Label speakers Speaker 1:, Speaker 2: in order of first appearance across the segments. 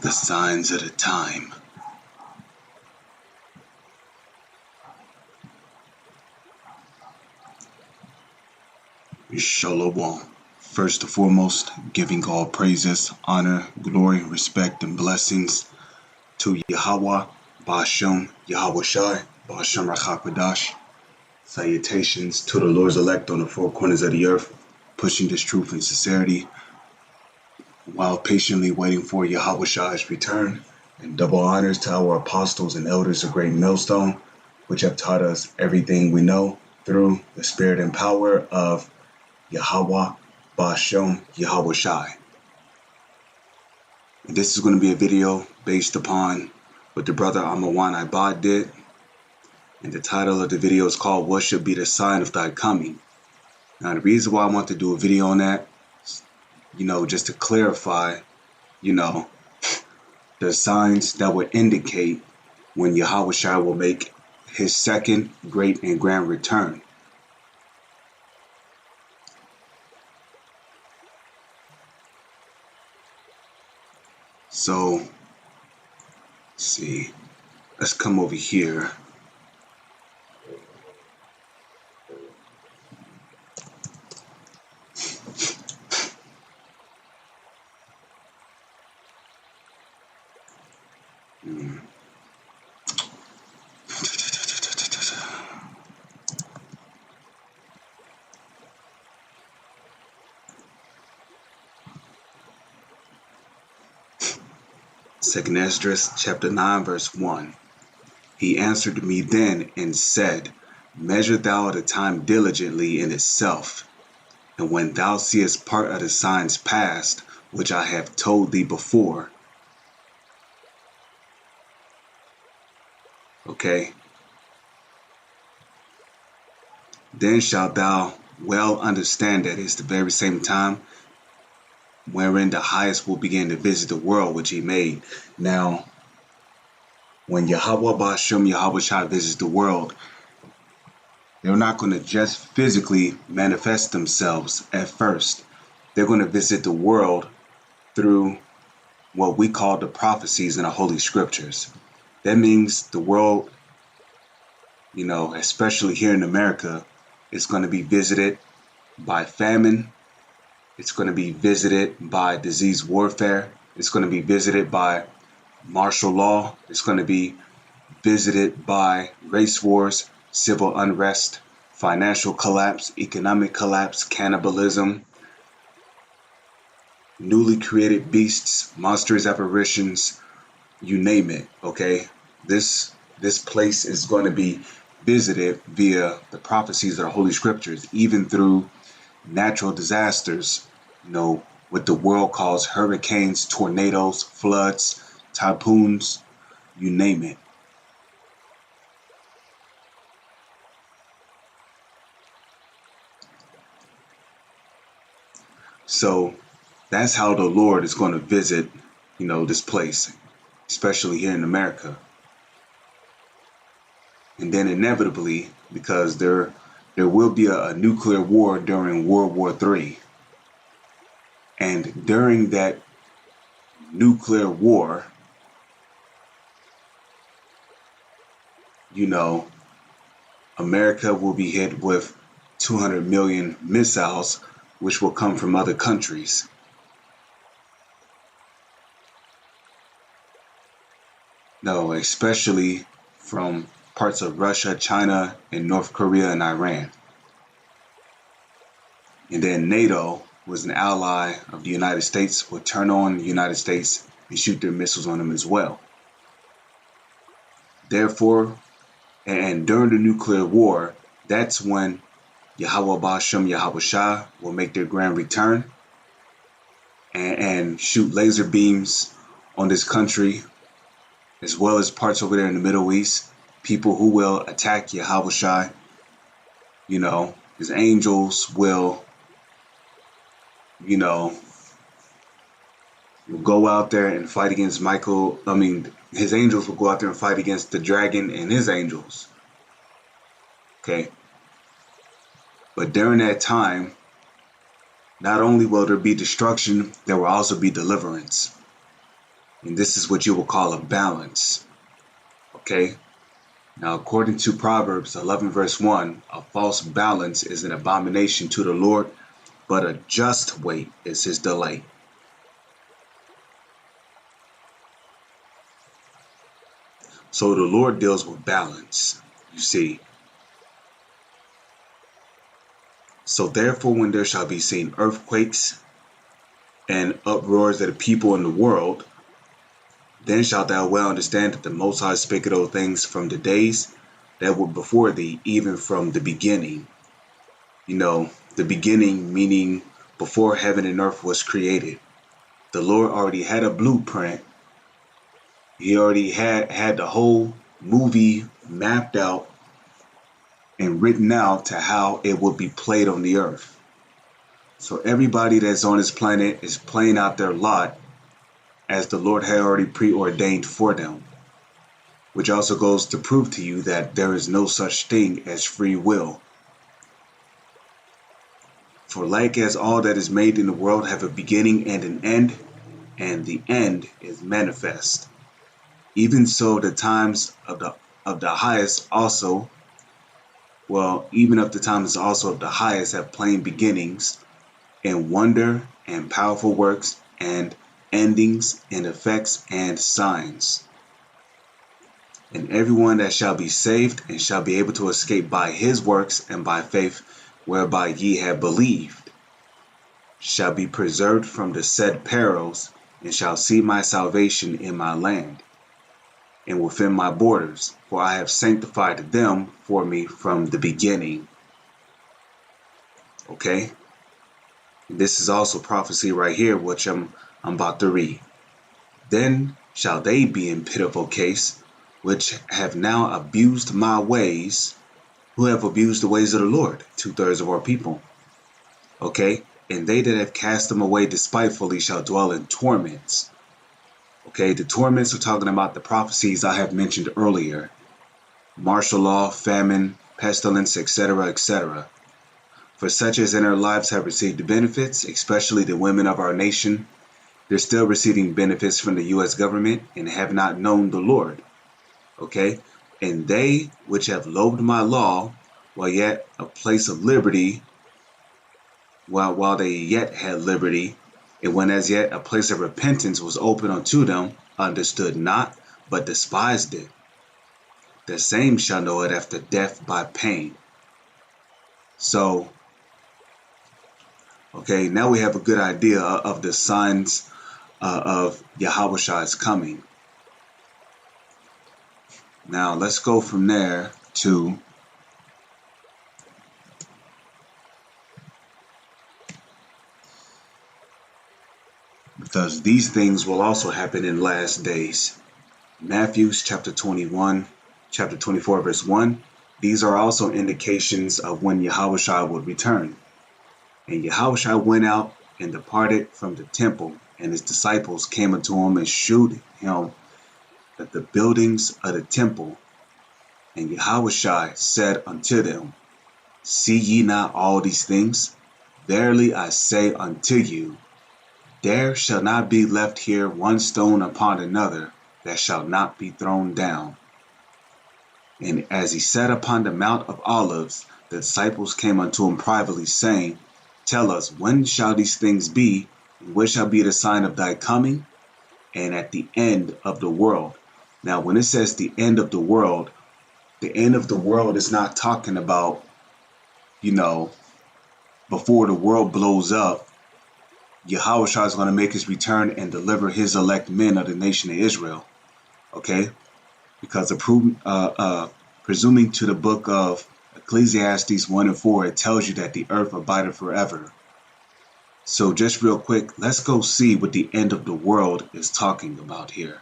Speaker 1: The signs of the time. Shalom. First and foremost, giving all praises, honor, glory, respect, and blessings to Yahweh, Ba'ashem, Yahweh Shai, Ba'ashem Rachapadash. Salutations to the Lord's elect on the four corners of the earth, pushing this truth and sincerity while patiently waiting for Yahweh Shai's return. And double honors to our apostles and elders of Great Millstone, which have taught us everything we know through the spirit and power of Yahweh, Ba'ashem, Yahweh Shai. And this is going to be a video based upon what the brother Amawan Ibad did. And the title of the video is called, What Should Be the Sign of Thy Coming? Now, the reason why I want to do a video on that, just to clarify, the signs that would indicate when Yahweh Shai will make his second great and grand return. So, let's see. Let's come over here. Second Esdras, chapter 9, verse 1. He answered me then and said, Measure thou the time diligently in itself, and when thou seest part of the signs past, which I have told thee before. Okay. Then shalt thou well understand that it's the very same time wherein the highest will begin to visit the world which he made. Now, when Yahweh Ba'ashem, Yahweh Shai visits the world, they're not going to just physically manifest themselves at first. They're going to visit the world through what we call the prophecies in the Holy Scriptures. That means the world, especially here in America, is going to be visited by famine. It's going to be visited by disease warfare. It's going to be visited by martial law. It's going to be visited by race wars, civil unrest, financial collapse, economic collapse, cannibalism, newly created beasts, monstrous apparitions, you name it, okay? This place is going to be visited via the prophecies of the Holy Scriptures, even through natural disasters, what the world calls hurricanes, tornadoes, floods, typhoons, you name it. So that's how the Lord is going to visit, this place, especially here in America. And then inevitably, because there will be a nuclear war during World War III. And during that nuclear war, America will be hit with 200 million missiles, which will come from other countries. No, especially from parts of Russia, China, and North Korea and Iran. And then NATO was an ally of the United States, would turn on the United States and shoot their missiles on them as well. Therefore, and during the nuclear war, that's when Yahweh Ba'ashem, Yahweh Shai will make their grand return and shoot laser beams on this country, as well as parts over there in the Middle East. People who will attack Yahweh Shai, his angels will, will go out there and fight against his angels will go out there and fight against the dragon and his angels. Okay. But during that time, Not only will there be destruction, there will also be deliverance. And this is what you will call a balance. Okay? Now, according to Proverbs 11, verse 1, a false balance is an abomination to the Lord, but a just weight is his delight. So the Lord deals with balance, you see. So therefore, when there shall be seen earthquakes and uproars of the people in the world, then shalt thou well understand that the Most High spake of those things from the days that were before thee, even from the beginning. You know, the beginning meaning before heaven and earth was created. The Lord already had a blueprint. He already had the whole movie mapped out and written out to how it would be played on the earth. So everybody that's on this planet is playing out their lot as the Lord had already preordained for them, which also goes to prove to you that there is no such thing as free will. For like as all that is made in the world have a beginning and an end, and the end is manifest, even so the times of the highest also, even of the times also of the highest have plain beginnings, and wonder and powerful works and endings and effects and signs. And everyone that shall be saved and shall be able to escape by his works and by faith whereby ye have believed, shall be preserved from the said perils, and shall see my salvation in my land and within my borders, for I have sanctified them for me from the beginning. Okay? This is also prophecy right here, which I'm about to read. Then shall they be in pitiful case, which have now abused my ways, who have abused the ways of the Lord, 2/3 of our people. Okay? And they that have cast them away despitefully shall dwell in torments. Okay, the torments are talking about the prophecies I have mentioned earlier. Martial law, famine, pestilence, etc., etc. For such as in our lives have received benefits, especially the women of our nation, they're still receiving benefits from the U.S. government and have not known the Lord. Okay? And they which have loathed my law, while yet a place of liberty, while they yet had liberty, and when as yet a place of repentance was open unto them, understood not, but despised it. The same shall know it after death by pain. So, okay, now we have a good idea of the signs of Yahawashai's coming. Now let's go from there to because these things will also happen in last days. Matthew chapter 21, chapter 24, verse 1. These are also indications of when Yahushua would return. And Yahushua went out and departed from the temple, and his disciples came unto him and shewed him that the buildings of the temple. And Yahushua said unto them, See ye not all these things? Verily I say unto you, there shall not be left here one stone upon another that shall not be thrown down. And as he sat upon the Mount of Olives, the disciples came unto him privately, saying, Tell us, when shall these things be, and what shall be the sign of thy coming, and at the end of the world? Now, when it says the end of the world is not talking about, before the world blows up, Yahushua is going to make his return and deliver his elect men of the nation of Israel. Okay? Because presuming to the book of Ecclesiastes 1 and 4, it tells you that the earth abideth forever. So just real quick, let's go see what the end of the world is talking about here.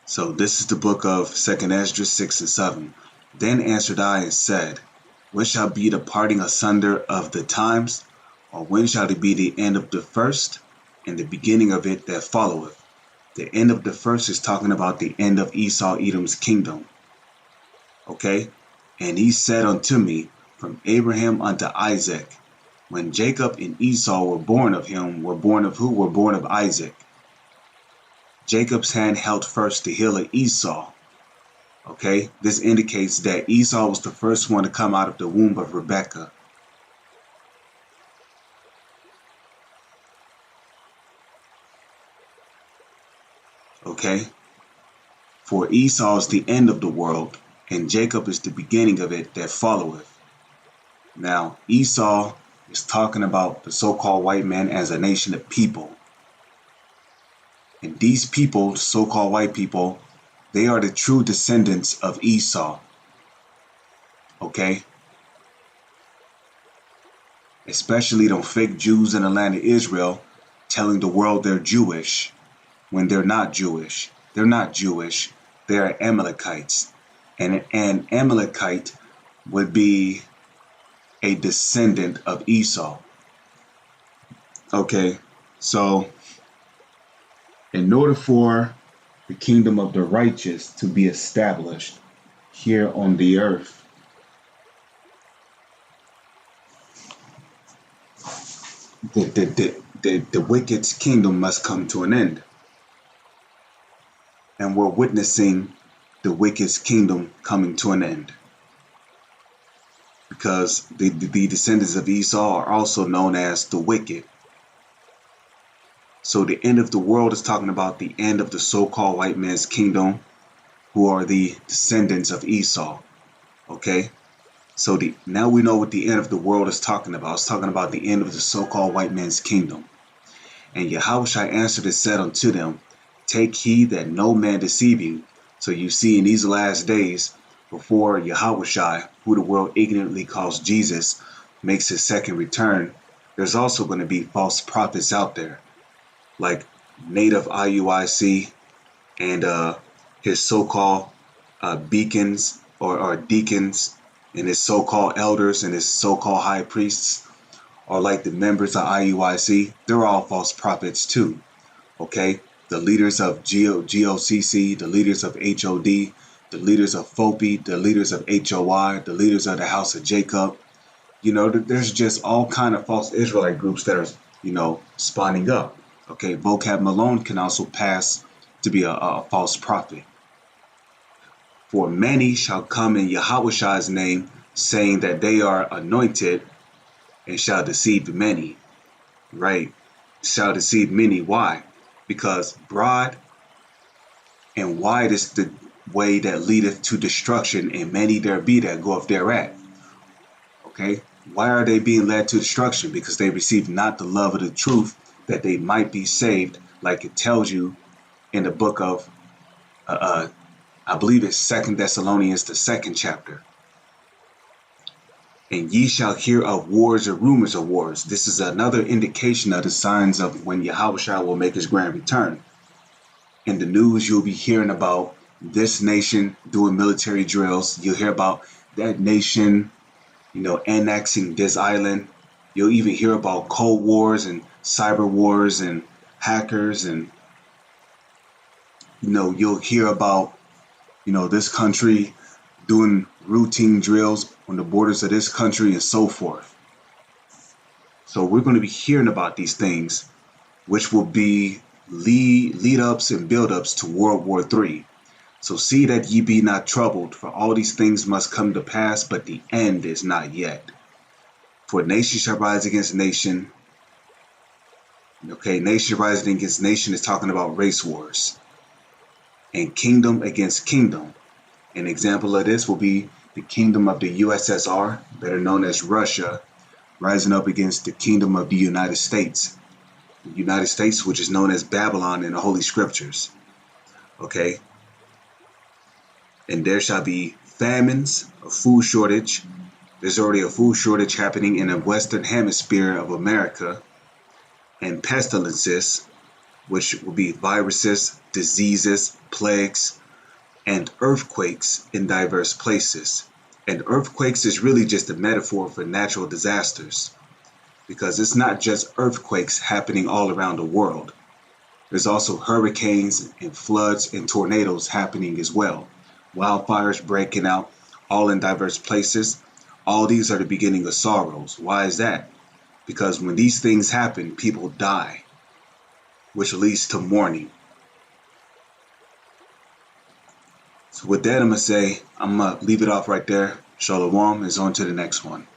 Speaker 1: So this is the book of 2nd Esdras 6 and 7. Then answered I and said, When shall be the parting asunder of the times? Or when shall it be the end of the first? and the beginning of it that followeth. The end of the first is talking about the end of Esau Edom's kingdom. Okay? And he said unto me, from Abraham unto Isaac, when Jacob and Esau were born of him, were born of who? Were born of Isaac. Jacob's hand held first the heel of Esau. Okay? This indicates that Esau was the first one to come out of the womb of Rebekah. Okay? For Esau is the end of the world, and Jacob is the beginning of it that followeth. Now, Esau is talking about the so-called white man as a nation of people. And these people, so-called white people, they are the true descendants of Esau. Okay? Especially them fake Jews in the land of Israel telling the world they're Jewish when they're not Jewish. They're not Jewish. They're Amalekites. And an Amalekite would be a descendant of Esau. Okay, so in order for the kingdom of the righteous to be established here on the earth, the wicked's kingdom must come to an end. And we're witnessing the wicked's kingdom coming to an end. Because the descendants of Esau are also known as the wicked. So the end of the world is talking about the end of the so-called white man's kingdom, who are the descendants of Esau. Okay? So now we know what the end of the world is talking about. It's talking about the end of the so-called white man's kingdom. And Yahushua answered and said unto them, take heed that no man deceive you. So you see in these last days, before Yahushua, who the world ignorantly calls Jesus, makes his second return, there's also going to be false prophets out there, like Native IUIC and his so-called beacons or deacons, and his so-called elders and his so-called high priests, or like the members of IUIC. They're all false prophets too. Okay? The leaders of GOCC, the leaders of HOD, the leaders of FOPI, the leaders of HOI, the leaders of the House of Jacob. You know, there's just all kind of false Israelite groups that are, spawning up. Okay, Vocab Malone can also pass to be a false prophet. For many shall come in Yahushua's name, saying that they are anointed, and shall deceive many. Right? Shall deceive many. Why? Because broad and wide is the way that leadeth to destruction, and many there be that goeth thereat. Okay? Why are they being led to destruction? Because they receive not the love of the truth, that they might be saved, like it tells you in the book of, I believe it's 2 Thessalonians, the 2nd chapter. And ye shall hear of wars or rumors of wars. This is another indication of the signs of when Yahushua will make his grand return. In the news, you'll be hearing about this nation doing military drills. You'll hear about that nation, annexing this island. You'll even hear about Cold Wars and cyber wars and hackers, and you'll hear about this country doing routine drills on the borders of this country and so forth. So we're going to be hearing about these things, which will be lead ups and build ups to World War III. So see that ye be not troubled, for all these things must come to pass, but the end is not yet. For nation shall rise against nation. Okay, nation rising against nation is talking about race wars. And kingdom against kingdom. An example of this will be the kingdom of the USSR, better known as Russia, rising up against the kingdom of the United States. The United States, which is known as Babylon in the Holy Scriptures. Okay? And there shall be famines, a food shortage. There's already a food shortage happening in the Western Hemisphere of America. And pestilences, which will be viruses, diseases, plagues, and earthquakes in diverse places. And earthquakes is really just a metaphor for natural disasters. because it's not just earthquakes happening all around the world. There's also hurricanes and floods and tornadoes happening as well. Wildfires breaking out, all in diverse places. All these are the beginning of sorrows. Why is that? Because when these things happen, people die, which leads to mourning. So with that, I'm going to leave it off right there. Shalom is on to the next one.